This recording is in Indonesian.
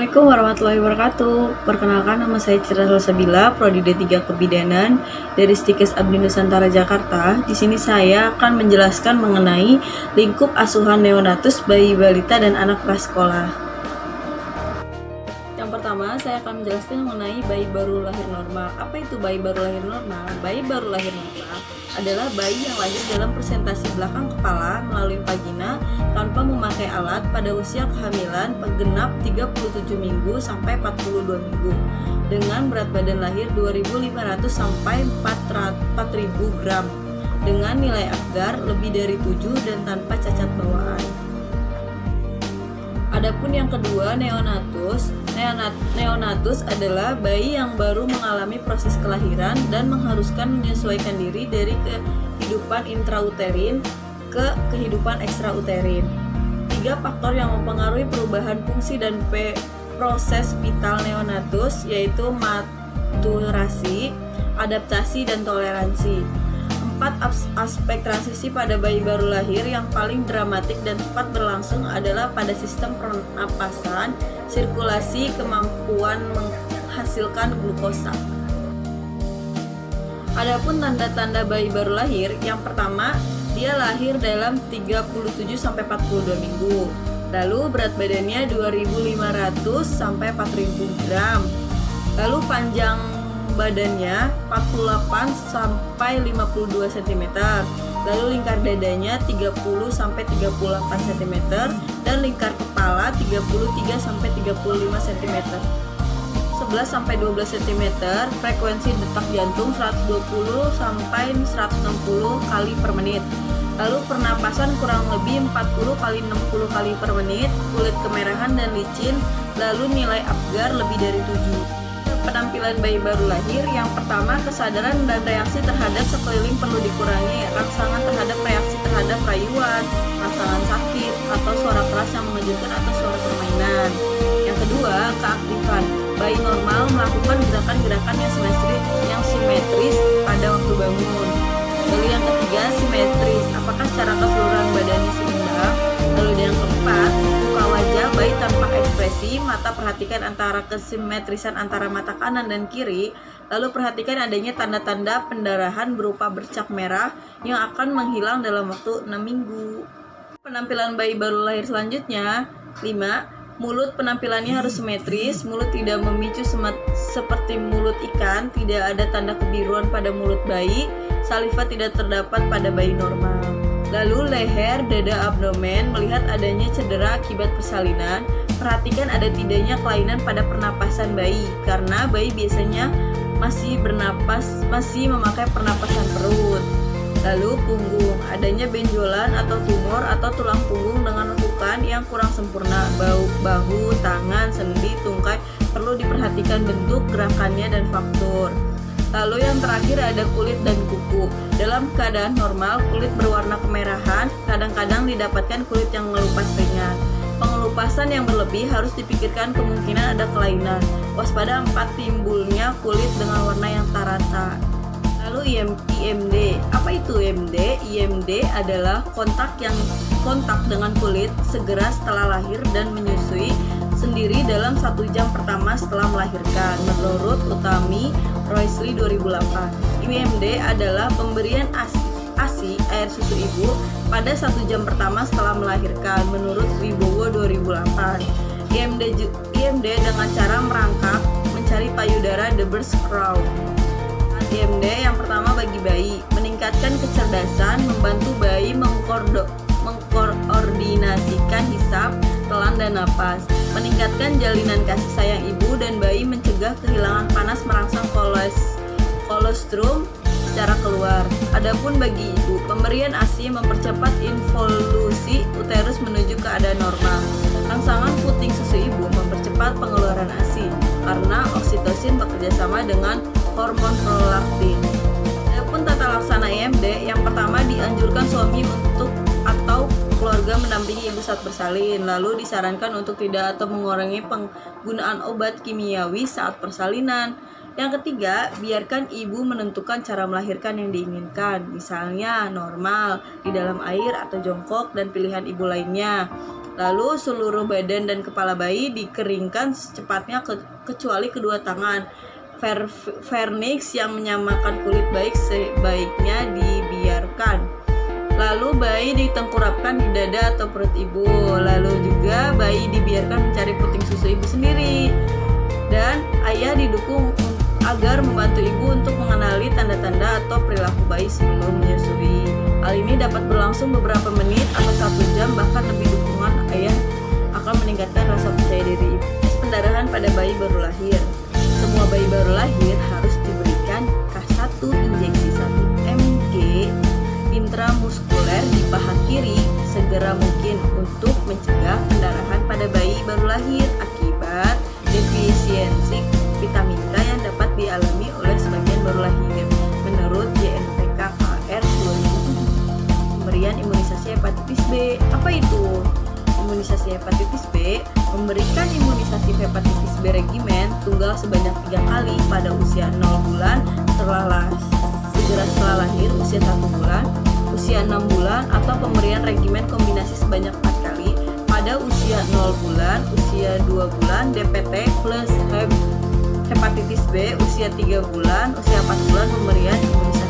Assalamualaikum warahmatullahi wabarakatuh. Perkenalkan, nama saya Citra Salsabila, Prodi D3 Kebidanan dari Stikes Abdi Nusantara Jakarta. Di sini saya akan menjelaskan mengenai lingkup asuhan neonatus bayi balita dan anak prasekolah. Yang pertama, saya akan menjelaskan mengenai bayi baru lahir normal. Apa itu bayi baru lahir normal? Bayi baru lahir normal adalah bayi yang lahir dalam presentasi belakang kepala melalui vagina tanpa memakai alat pada usia kehamilan genap 37 minggu sampai 42 minggu dengan berat badan lahir 2.500 sampai 4.000 gram dengan nilai Apgar lebih dari 7 dan tanpa cacat bawaan. Adapun yang kedua, neonatus. Neonatus adalah bayi yang baru mengalami proses kelahiran dan mengharuskan menyesuaikan diri dari kehidupan intrauterin ke kehidupan ekstrauterin. 3 faktor yang mempengaruhi perubahan fungsi dan proses vital neonatus yaitu maturasi, adaptasi, dan toleransi. 4 aspek transisi pada bayi baru lahir yang paling dramatik dan cepat berlangsung adalah pada sistem pernapasan, sirkulasi, kemampuan menghasilkan glukosa. Adapun tanda-tanda bayi baru lahir, yang pertama, dia lahir dalam 37 sampai 42 minggu. Lalu berat badannya 2.500 sampai 4.000 gram. Lalu panjang badannya 48 sampai 52 cm. Lalu lingkar dadanya 30 sampai 38 cm dan lingkar kepala 33 sampai 35 cm. 11 sampai 12 cm, frekuensi detak jantung 120 sampai 160 kali per menit. Lalu pernapasan kurang lebih 40 kali 60 kali per menit, kulit kemerahan dan licin, lalu nilai Apgar lebih dari 7. Penampilan bayi baru lahir, yang pertama, kesadaran dan reaksi terhadap sekeliling perlu dikurangi, rangsangan terhadap reaksi terhadap rayuan, rangsangan sakit, atau suara keras yang mengejutkan atau suara permainan. Yang kedua, keaktifan. Bayi normal melakukan gerakan-gerakan yang simetris pada waktu bangun. Lalu yang ketiga, simetris. Apakah secara keseluruhan badannya seimbang? Lalu yang keempat, muka wajah bayi tanpa ekspresi, mata perhatikan antara kesimetrisan antara mata kanan dan kiri. Lalu perhatikan adanya tanda-tanda pendarahan berupa bercak merah yang akan menghilang dalam waktu 6 minggu. Penampilan bayi baru lahir selanjutnya, 5. Mulut penampilannya harus simetris, mulut tidak memicu seperti mulut ikan, tidak ada tanda kebiruan pada mulut bayi, saliva tidak terdapat pada bayi normal. Lalu leher, dada, abdomen, melihat adanya cedera akibat persalinan, perhatikan ada tidaknya kelainan pada pernapasan bayi, karena bayi biasanya masih memakai pernapasan perut. Lalu punggung, adanya benjolan atau tumor atau tulang punggung dengan lekukan yang kurang sempurna, bahu, tangan, sendi, tungkai perlu diperhatikan bentuk, gerakannya, dan faktur. Lalu yang terakhir ada kulit dan kuku. Dalam keadaan normal, kulit berwarna kemerahan, kadang-kadang didapatkan kulit yang mengelupas ringan. Pengelupasan yang berlebih harus dipikirkan kemungkinan ada kelainan. Waspada 4 timbulnya kulit dengan warna yang tak rata. Lalu IMD. Apa itu IMD? IMD adalah kontak dengan kulit segera setelah lahir dan menyusui sendiri dalam 1 jam pertama setelah melahirkan, menurut Utami Roysley 2008. IMD adalah pemberian ASI air susu ibu pada 1 jam pertama setelah melahirkan, menurut Wibowo 2008. IMD dengan cara merangkak mencari payudara the birth crown. IMD yang pertama bagi bayi, meningkatkan kecerdasan, membantu bayi mengkoordinasikan hisap, telan, dan napas, meningkatkan jalinan kasih sayang ibu dan bayi, mencegah kehilangan panas, merangsang kolostrum secara keluar. Adapun bagi ibu, pemberian ASI mempercepat involusi uterus menuju keadaan normal. Rangsangan puting susu ibu mempercepat pengeluaran ASI karena oksitosin bekerjasama dengan hormon prolaktin. Adapun tata laksana IMD, yang pertama dianjurkan suami atau keluarga mendampingi ibu saat bersalin, lalu disarankan untuk tidak atau mengurangi penggunaan obat kimiawi saat persalinan. Yang ketiga, biarkan ibu menentukan cara melahirkan yang diinginkan, misalnya normal, di dalam air atau jongkok, dan pilihan ibu lainnya. Lalu seluruh badan dan kepala bayi dikeringkan secepatnya kecuali kedua tangan. Vernix yang menyamakan kulit bayi sebaiknya dibiarkan. Lalu bayi ditengkurapkan di dada atau perut ibu. Lalu juga bayi dibiarkan mencari puting susu ibu sendiri. Dan ayah didukung agar membantu ibu untuk mengenali tanda-tanda atau perilaku bayi sebelum menyusui. Hal ini dapat berlangsung beberapa menit atau 1 jam, bahkan lebih. Dukungan ayah akan meningkatkan rasa percaya diri ibu. Pendarahan pada bayi baru lahir. Semua bayi baru lahir harus diberikan K1 injeksi 1 mg intramuskuler di paha kiri segera mungkin untuk mencegah pendarahan pada bayi baru lahir akibat defisiensi vitamin K yang dapat dialami oleh sebagian baru lahir. Menurut JNPK-KR 2007, pemberian imunisasi hepatitis B. Apa itu? Imunisasi hepatitis B memberikan imunisasi hepatitis B regimen tunggal sebanyak 3 kali pada usia 0 bulan, segera setelah lahir, usia 1 bulan, usia 6 bulan, atau pemberian regimen kombinasi sebanyak 4 kali pada usia 0 bulan, usia 2 bulan, DPT plus hepatitis B, usia 3 bulan, usia 4 bulan, pemberian imunisasi